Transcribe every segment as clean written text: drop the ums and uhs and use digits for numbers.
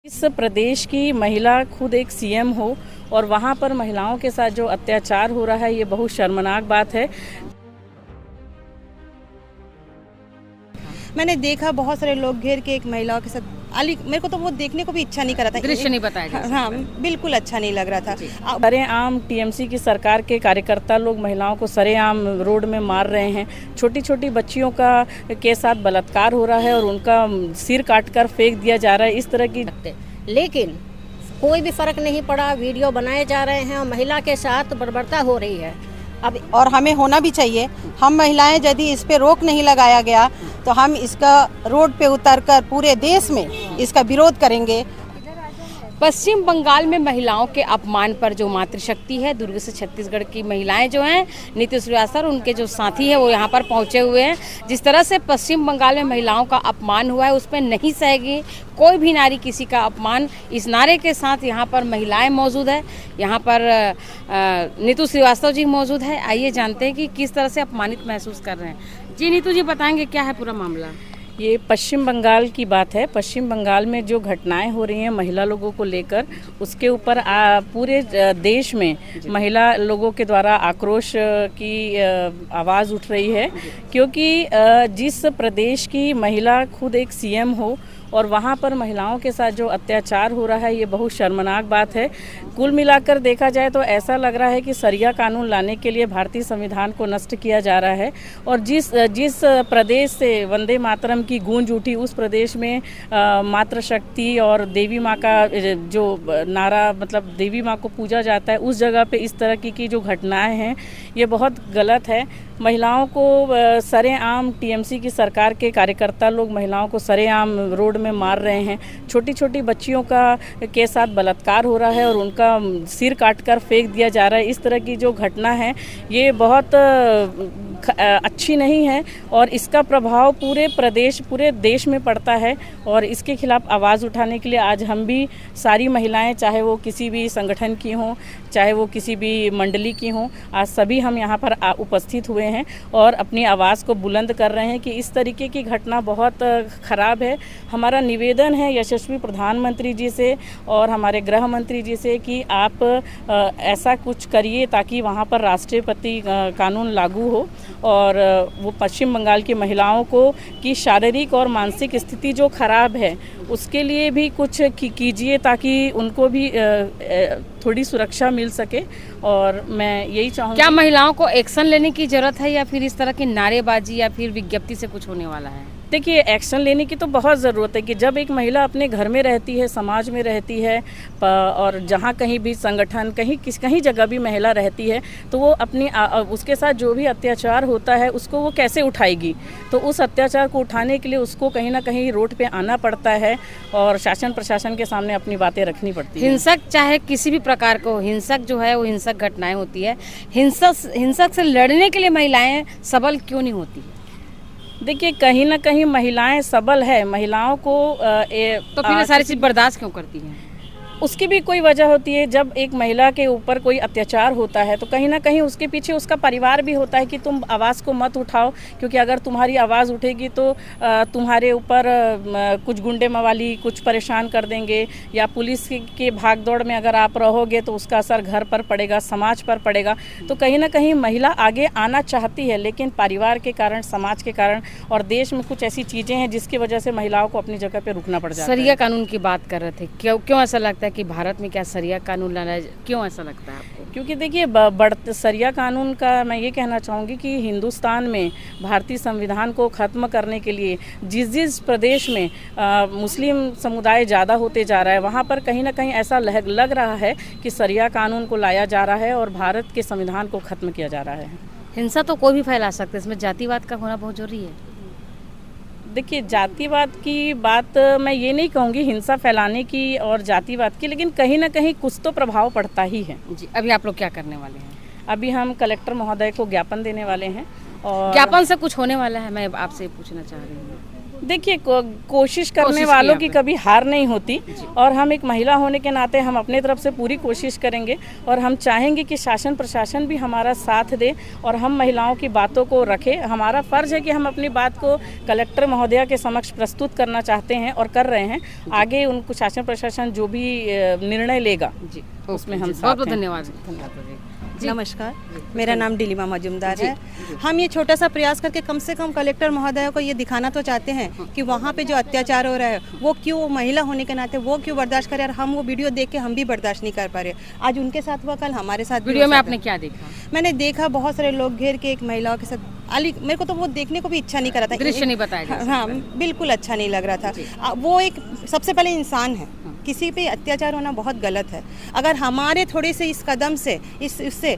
इस प्रदेश की महिला खुद एक सीएम हो और वहाँ पर महिलाओं के साथ जो अत्याचार हो रहा है ये बहुत शर्मनाक बात है। मैंने देखा बहुत सारे लोग घेर के एक महिला के साथ मेरे को तो वो देखने को भी इच्छा नहीं कर रहा था। दृश्य नहीं बताया जा सकता। हाँ, बिल्कुल अच्छा नहीं लग रहा था। सरेआम टीएमसी की सरकार के कार्यकर्ता लोग महिलाओं को सरेआम रोड में मार रहे हैं। छोटी छोटी बच्चियों का के साथ बलात्कार हो रहा है और उनका सिर काटकर फेंक दिया जा रहा है। इस तरह की लेकिन कोई भी फर्क नहीं पड़ा। वीडियो बनाए जा रहे हैं और महिला के साथ बर्बरता हो रही है। अब और हमें होना भी चाहिए। हम महिलाएं यदि इस पे रोक नहीं लगाया गया तो हम इसका रोड पे उतरकर पूरे देश में इसका विरोध करेंगे। पश्चिम बंगाल में महिलाओं के अपमान पर जो मातृशक्ति है, दुर्ग से छत्तीसगढ़ की महिलाएं जो हैं, नीतीश श्रीवास्तव और उनके जो साथी हैं वो यहाँ पर पहुँचे हुए हैं। जिस तरह से पश्चिम बंगाल में महिलाओं का अपमान हुआ है उस पर नहीं सहेगी कोई भी नारी किसी का अपमान। इस नारे के साथ यहाँ पर महिलाएं मौजूद है। यहाँ पर नीतीश श्रीवास्तव जी मौजूद है। आइए जानते हैं कि किस तरह से अपमानित महसूस कर रहे हैं। जी नीतू जी बताएंगे क्या है पूरा मामला। ये पश्चिम बंगाल की बात है। पश्चिम बंगाल में जो घटनाएं हो रही हैं महिला लोगों को लेकर, उसके ऊपर पूरे देश में महिला लोगों के द्वारा आक्रोश की आवाज़ उठ रही है। क्योंकि जिस प्रदेश की महिला खुद एक सीएम हो और वहाँ पर महिलाओं के साथ जो अत्याचार हो रहा है ये बहुत शर्मनाक बात है। कुल मिलाकर देखा जाए तो ऐसा लग रहा है कि शरिया कानून लाने के लिए भारतीय संविधान को नष्ट किया जा रहा है। और जिस प्रदेश से वंदे मातरम की गूंज उठी उस प्रदेश में मातृशक्ति और देवी माँ का जो नारा, मतलब देवी माँ को पूजा जाता है, उस जगह पे इस तरह की जो घटनाएं हैं ये बहुत गलत है। महिलाओं को सरेआम टीएमसी की सरकार के कार्यकर्ता लोग महिलाओं को सरेआम रोड में मार रहे हैं। छोटी छोटी बच्चियों के साथ बलात्कार हो रहा है और उनका सिर काटकर फेंक दिया जा रहा है। इस तरह की जो घटना है ये बहुत अच्छी नहीं है और इसका प्रभाव पूरे देश में पड़ता है। और इसके खिलाफ आवाज़ उठाने के लिए आज हम भी सारी महिलाएं, चाहे वो किसी भी संगठन की हों, चाहे वो किसी भी मंडली की हों, आज सभी हम यहाँ पर उपस्थित हुए हैं और अपनी आवाज़ को बुलंद कर रहे हैं कि इस तरीके की घटना बहुत ख़राब है। हमारा निवेदन है यशस्वी प्रधानमंत्री जी से और हमारे गृह मंत्री जी से कि आप ऐसा कुछ करिए ताकि वहाँ पर राष्ट्रपति कानून लागू हो और वो पश्चिम बंगाल की महिलाओं को की शारीरिक और मानसिक स्थिति जो खराब है उसके लिए भी कुछ कीजिए ताकि उनको भी थोड़ी सुरक्षा मिल सके। और मैं यही चाहूँगी। क्या महिलाओं को एक्शन लेने की जरूरत है या फिर इस तरह की नारेबाजी या फिर विज्ञप्ति से कुछ होने वाला है? देखिए, एक्शन लेने की तो बहुत ज़रूरत है कि जब एक महिला अपने घर में रहती है, समाज में रहती है और जहाँ कहीं भी संगठन कहीं जगह भी महिला रहती है तो वो अपनी उसके साथ जो भी अत्याचार होता है उसको वो कैसे उठाएगी। तो उस अत्याचार को उठाने के लिए उसको कहीं ना कहीं रोड पे आना पड़ता है और शासन प्रशासन के सामने अपनी बातें रखनी पड़ती है। हिंसक चाहे किसी भी प्रकार को हिंसक जो है वो हिंसक घटनाएं होती है। हिंसक से लड़ने के लिए महिलाएं सबल क्यों नहीं होती? देखिए, कहीं ना कहीं महिलाएं सबल है। महिलाओं को तो फिर सारी चीज़ बर्दाश्त क्यों करती हैं? उसकी भी कोई वजह होती है। जब एक महिला के ऊपर कोई अत्याचार होता है तो कहीं ना कहीं उसके पीछे उसका परिवार भी होता है कि तुम आवाज़ को मत उठाओ, क्योंकि अगर तुम्हारी आवाज़ उठेगी तो तुम्हारे ऊपर कुछ गुंडे मवाली कुछ परेशान कर देंगे या पुलिस के भागदौड़ में अगर आप रहोगे तो उसका असर घर पर पड़ेगा, समाज पर पड़ेगा। तो कहीं ना कहीं महिला आगे आना चाहती है लेकिन परिवार के कारण, समाज के कारण और देश में कुछ ऐसी चीज़ें हैं जिसकी वजह से महिलाओं को अपनी जगह पर रुकना पड़ जाता है। शरिया कानून की बात कर रहे थे, क्यों ऐसा लगता है कि भारत में क्या शरिया कानून लाना है? क्यों ऐसा लगता है आपको? क्योंकि देखिए, शरिया कानून का मैं ये कहना चाहूँगी कि हिंदुस्तान में भारतीय संविधान को ख़त्म करने के लिए जिस प्रदेश में मुस्लिम समुदाय ज़्यादा होते जा रहा है वहाँ पर कहीं ना कहीं ऐसा लग रहा है कि शरिया कानून को लाया जा रहा है और भारत के संविधान को ख़त्म किया जा रहा है। हिंसा तो कोई भी फैला सकता है, इसमें जातिवाद का होना बहुत जरूरी है। देखिए, जातिवाद की बात मैं ये नहीं कहूँगी हिंसा फैलाने की और जातिवाद की, लेकिन कहीं ना कहीं कुछ तो प्रभाव पड़ता ही है। जी, अभी आप लोग क्या करने वाले हैं? अभी हम कलेक्टर महोदय को ज्ञापन देने वाले हैं। और ज्ञापन से कुछ होने वाला है? मैं आपसे पूछना चाह रही हूँ। देखिए कोशिश करने कोशिश वालों की की कभी हार नहीं होती और हम एक महिला होने के नाते हम अपने तरफ से पूरी कोशिश करेंगे और हम चाहेंगे कि शासन प्रशासन भी हमारा साथ दे और हम महिलाओं की बातों को रखें। हमारा फ़र्ज़ है कि हम अपनी बात को कलेक्टर महोदया के समक्ष प्रस्तुत करना चाहते हैं और कर रहे हैं। आगे उनको शासन प्रशासन जो भी निर्णय लेगा जी उसमें हम बहुत साथ बहुत हैं। धन्यवाद। नमस्कार, मेरा नाम डिलीमा मजुमदार है। हम ये छोटा सा प्रयास करके कम से कम कलेक्टर महोदया को ये दिखाना तो चाहते हैं कि वहाँ पे जो अत्याचार हो रहा है वो क्यों, महिला होने के नाते वो क्यों बर्दाश्त करे, और हम वो वीडियो देख के हम भी बर्दाश्त नहीं कर पा रहे। आज उनके साथ हुआ, कल हमारे साथ भी वीडियो हो में सकता आपने है। क्या देखा? मैंने देखा बहुत सारे लोग घेर के एक महिलाओं के साथ मेरे को तो वो देखने को भी इच्छा नहीं कर रहा था। दृश्य नहीं बताया जा सकता। हाँ, बिल्कुल अच्छा नहीं लग रहा था। वो एक सबसे पहले इंसान है, किसी पे अत्याचार होना बहुत गलत है। अगर हमारे थोड़े से इस कदम से इससे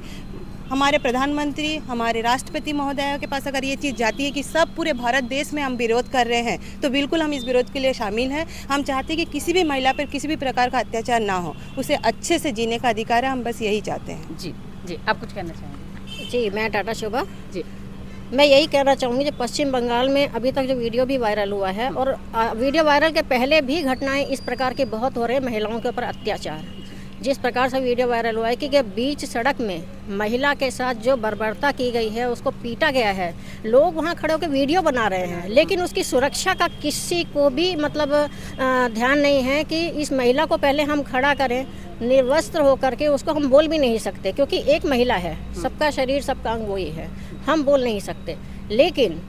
हमारे प्रधानमंत्री, हमारे राष्ट्रपति महोदया के पास अगर ये चीज़ जाती है कि सब पूरे भारत देश में हम विरोध कर रहे हैं, तो बिल्कुल हम इस विरोध के लिए शामिल हैं। हम चाहते हैं कि किसी भी महिला पर किसी भी प्रकार का अत्याचार ना हो, उसे अच्छे से जीने का अधिकार है। हम बस यही चाहते हैं। जी जी, आप कुछ कहना चाहेंगे? जी, मैं टाटा शोभा। जी मैं यही कहना चाहूँगी, जो पश्चिम बंगाल में अभी तक जो वीडियो भी वायरल हुआ है और वीडियो वायरल के पहले भी घटनाएं इस प्रकार की बहुत हो रही है, महिलाओं के ऊपर अत्याचार। जिस प्रकार से वीडियो वायरल हुआ है कि बीच सड़क में महिला के साथ जो बर्बरता की गई है, उसको पीटा गया है, लोग वहाँ खड़े होकर वीडियो बना रहे हैं, लेकिन उसकी सुरक्षा का किसी को भी मतलब ध्यान नहीं है कि इस महिला को पहले हम खड़ा करें निर्वस्त्र होकर के। उसको हम बोल भी नहीं सकते क्योंकि एक महिला है, सबका शरीर सबका अंग वही है, हम बोल नहीं सकते। लेकिन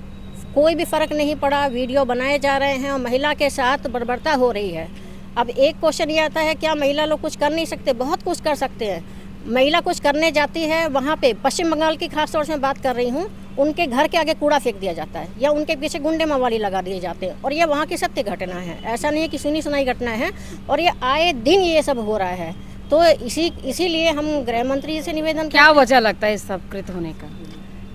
कोई भी फ़र्क नहीं पड़ा, वीडियो बनाए जा रहे हैं और महिला के साथ बर्बरता हो रही है। अब एक क्वेश्चन ये आता है, क्या महिला लोग कुछ कर नहीं सकते? बहुत कुछ कर सकते हैं। महिला कुछ करने जाती है, वहाँ पे पश्चिम बंगाल की खास तौर से मैं बात कर रही हूँ, उनके घर के आगे कूड़ा फेंक दिया जाता है या उनके पीछे गुंडे मवाली लगा दिए जाते हैं। और ये वहाँ की सत्य घटना है, ऐसा नहीं है कि सुनी सुनाई घटना है, और ये आए दिन ये सब हो रहा है। तो इसीलिए हम गृह मंत्री से निवेदन क्या वजह लगता है इस सब कृत होने का?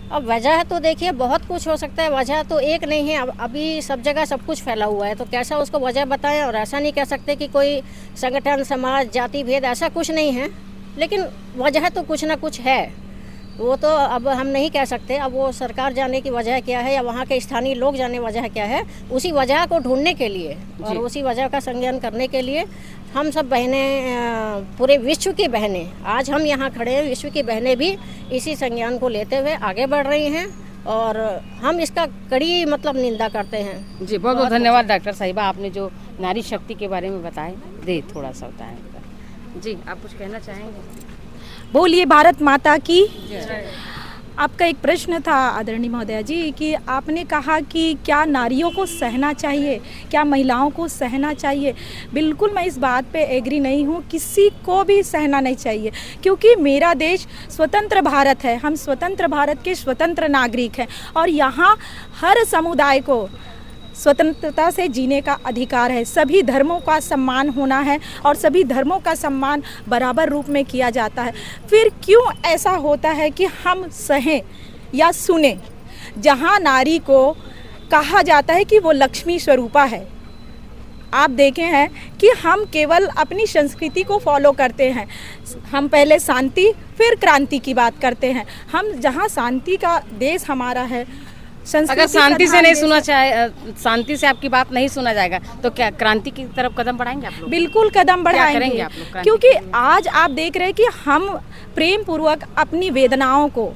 अब वजह तो देखिए बहुत कुछ हो सकता है, वजह तो एक नहीं है। अब अभी सब जगह सब कुछ फैला हुआ है, तो कैसा उसको वजह बताएं। और ऐसा नहीं कह सकते कि कोई संगठन, समाज, जाति भेद ऐसा कुछ नहीं है, लेकिन वजह तो कुछ ना कुछ है। वो तो अब हम नहीं कह सकते, अब वो सरकार जाने की वजह क्या है या वहाँ के स्थानीय लोग जाने वजह क्या है। उसी वजह को ढूंढने के लिए और उसी वजह का संज्ञान करने के लिए हम सब बहनें, पूरे विश्व की बहनें, आज हम यहाँ खड़े हैं, विश्व की बहनें भी इसी संज्ञान को लेते हुए आगे बढ़ रही हैं और हम इसका कड़ी मतलब निंदा करते हैं। जी बहुत बहुत धन्यवाद डॉक्टर साहिबा, आपने जो नारी शक्ति के बारे में बताया, दे थोड़ा सा बताएं। जी आप कुछ कहना चाहेंगे? बोलिए भारत माता की। आपका एक प्रश्न था आदरणीय महोदया जी कि आपने कहा कि क्या नारियों को सहना चाहिए, क्या महिलाओं को सहना चाहिए। बिल्कुल मैं इस बात पे एग्री नहीं हूँ, किसी को भी सहना नहीं चाहिए, क्योंकि मेरा देश स्वतंत्र भारत है, हम स्वतंत्र भारत के स्वतंत्र नागरिक हैं और यहाँ हर समुदाय को स्वतंत्रता से जीने का अधिकार है। सभी धर्मों का सम्मान होना है और सभी धर्मों का सम्मान बराबर रूप में किया जाता है। फिर क्यों ऐसा होता है कि हम सहें या सुने, जहाँ नारी को कहा जाता है कि वो लक्ष्मी स्वरूपा है। आप देखे हैं कि हम केवल अपनी संस्कृति को फॉलो करते हैं, हम पहले शांति फिर क्रांति की बात करते हैं। हम जहाँ शांति का देश हमारा है, अगर शांति से नहीं सुना चाहे, शांति से आपकी बात नहीं सुना जाएगा, तो क्या क्रांति की तरफ कदम बढ़ाएंगे आप लोग? बिल्कुल कदम बढ़ाएंगे। करेंगे आप लोग? क्योंकि आज आप देख रहे हैं कि हम प्रेम पूर्वक अपनी वेदनाओं को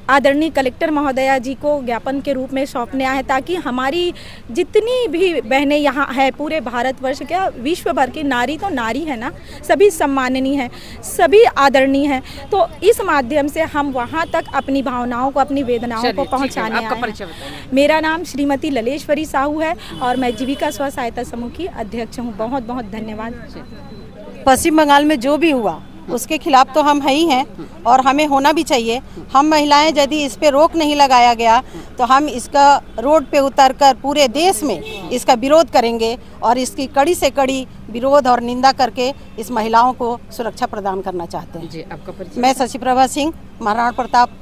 आदरणीय कलेक्टर महोदया जी को ज्ञापन के रूप में सौंपने आए हैं, ताकि हमारी जितनी भी बहनें यहाँ है पूरे भारतवर्ष, क्या विश्व भर की नारी तो नारी है ना, सभी सम्माननीय हैं, सभी आदरणीय हैं। तो इस माध्यम से हम वहाँ तक अपनी भावनाओं को, अपनी वेदनाओं को पहुँचाने आए हैं। मेरा नाम श्रीमती ललेश्वरी साहू है और मैं जीविका स्व सहायता समूह की अध्यक्ष हूँ। बहुत बहुत धन्यवाद। पश्चिम बंगाल में जो भी हुआ उसके खिलाफ तो हम है ही हैं और हमें होना भी चाहिए। हम महिलाएं यदि इस पे रोक नहीं लगाया गया तो हम इसका रोड पे उतरकर पूरे देश में इसका विरोध करेंगे और इसकी कड़ी से कड़ी विरोध और निंदा करके इस महिलाओं को सुरक्षा प्रदान करना चाहते हैं। जी आपका परिचय? मैं शशि प्रभा सिंह, महाराणा प्रताप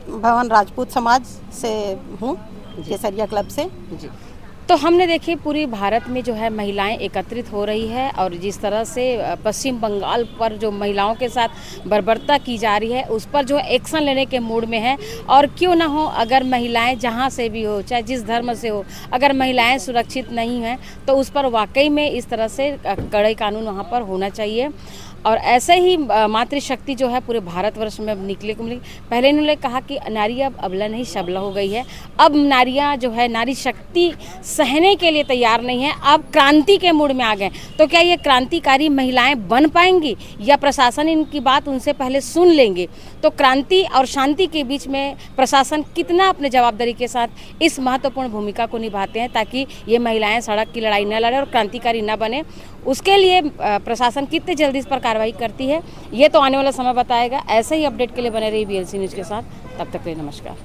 भवन राजपूत समाज से हूँ, केसरिया क्लब से। जी तो हमने देखिए पूरी भारत में जो है महिलाएं एकत्रित हो रही है और जिस तरह से पश्चिम बंगाल पर जो महिलाओं के साथ बर्बरता की जा रही है उस पर जो एक्शन लेने के मूड में है। और क्यों ना हो, अगर महिलाएं जहां से भी हो, चाहे जिस धर्म से हो, अगर महिलाएं सुरक्षित नहीं हैं तो उस पर वाकई में इस तरह से कड़े कानून वहां पर होना चाहिए। और ऐसे ही मातृशक्ति जो है पूरे भारतवर्ष में अब निकले को मिली। पहले इन्होंने कहा कि नारी अब अबला नहीं शबला हो गई है, अब नारियां जो है नारी शक्ति सहने के लिए तैयार नहीं है, अब क्रांति के मूड में आ गए। तो क्या ये क्रांतिकारी महिलाएं बन पाएंगी या प्रशासन इनकी बात उनसे पहले सुन लेंगे? तो क्रांति और शांति के बीच में प्रशासन कितना अपने जवाबदारी के साथ इस महत्वपूर्ण भूमिका को निभाते हैं ताकि ये महिलाएं सड़क की लड़ाई न लड़े और क्रांतिकारी न बने, उसके लिए प्रशासन कितने जल्दी इस पर कार्रवाई करती है ये तो आने वाला समय बताएगा। ऐसे ही अपडेट के लिए बने रही BLC न्यूज़ के साथ। तब तक के लिए नमस्कार।